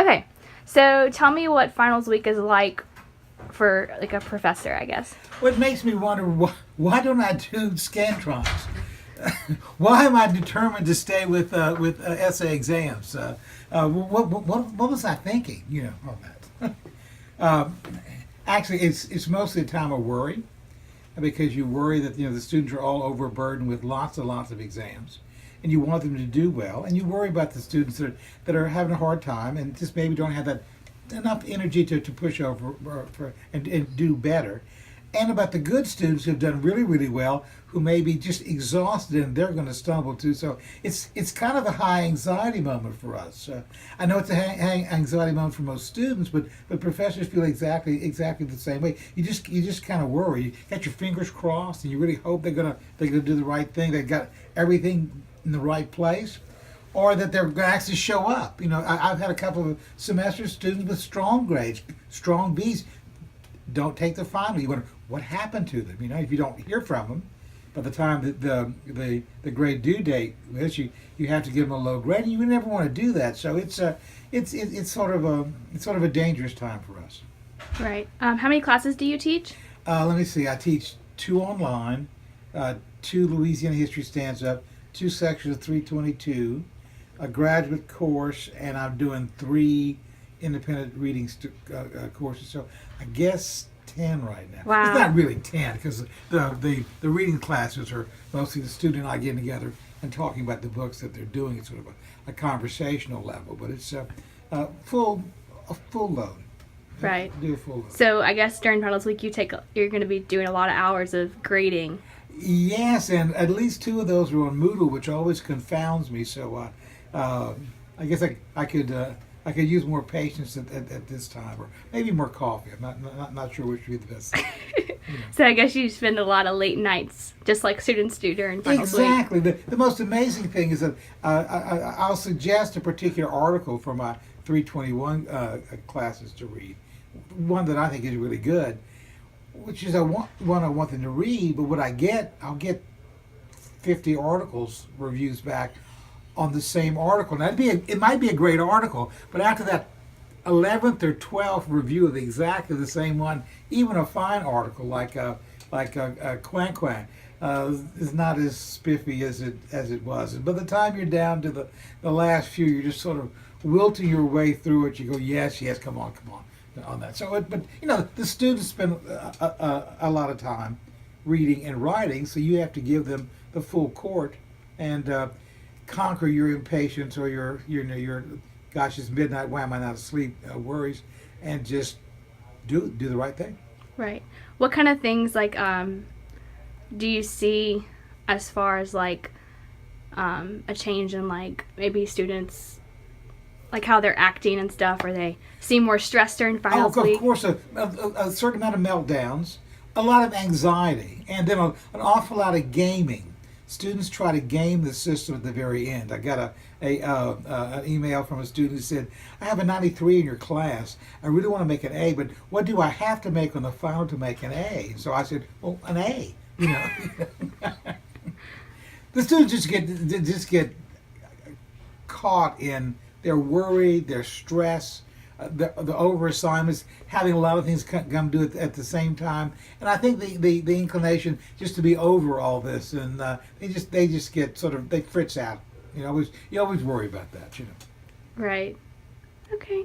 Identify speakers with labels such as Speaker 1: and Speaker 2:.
Speaker 1: Okay, so tell me what finals week is like for like a professor, I guess.
Speaker 2: What makes me wonder, why don't I do Scantrons? Why am I determined to stay with essay exams? What was I thinking? You know, all that. Actually, it's mostly a time of worry because you worry that the students are all overburdened with lots and lots of exams, and you want them to do well, and you worry about the students that are having a hard time and just maybe don't have that enough energy to push over and do better, and about the good students who've done really, really well, who may be just exhausted and they're going to stumble too. So it's kind of a high anxiety moment for us. I know it's a high anxiety moment for most students, but professors feel exactly the same way. You just kind of worry. You got your fingers crossed, and you really hope they're gonna do the right thing. They've got everything in the right place, or that they're going to actually show up. I've had a couple of semesters, students with strong grades, strong Bs, don't take the final. You wonder what happened to them. If you don't hear from them by the time that the grade due date is, you have to give them a low grade, and you never want to do that. So it's sort of a dangerous time for us.
Speaker 1: Right. How many classes do you teach?
Speaker 2: Let me see. I teach 2 online, 2 Louisiana history stand-up, 2 sections of 322, a graduate course, and I'm doing 3 independent reading courses. So I guess 10 right now.
Speaker 1: Wow.
Speaker 2: It's not really 10 because the reading classes are mostly the student and I getting together and talking about the books that they're doing. It's sort of a conversational level, but it's a full load.
Speaker 1: Right.
Speaker 2: Do a full load.
Speaker 1: So I guess during finals week you're going to be doing a lot of hours of grading.
Speaker 2: Yes, and at least 2 of those are on Moodle, which always confounds me. So I guess I could use more patience at this time, or maybe more coffee. I'm not sure which would be the best.
Speaker 1: So I guess you spend a lot of late nights, just like students do during finals week.
Speaker 2: Exactly. The most amazing thing is that I'll suggest a particular article for my 321 classes to read, one that I think is really good, which is one I want them to read. But what I'll get 50 articles reviews back on the same article. Now it might be a great article, but after that 11th or 12th review of exactly the same one, even a fine article like Quan Quan is not as spiffy as it was. And by the time you're down to the last few, you're just sort of wilting your way through it. You go, yes, come on, on that. So, but the students spend a lot of time reading and writing, so you have to give them the full court and conquer your impatience or your gosh, it's midnight, why am I not asleep worries, and just do the right thing.
Speaker 1: Right. What kind of things do you see as far as a change in maybe students, how they're acting and stuff? Or they seem more stressed during finals week?
Speaker 2: Of course, a certain amount of meltdowns, a lot of anxiety, and then an awful lot of gaming. Students try to game the system at the very end. I got an email from a student who said, I have a 93 in your class. I really want to make an A, but what do I have to make on the final to make an A? So I said, well, an A. The students just get caught in their worry, their stress, the over assignments, having a lot of things come due at the same time, and I think the inclination just to be over all this, and they just get they fritz out. You always worry about that.
Speaker 1: Right. Okay.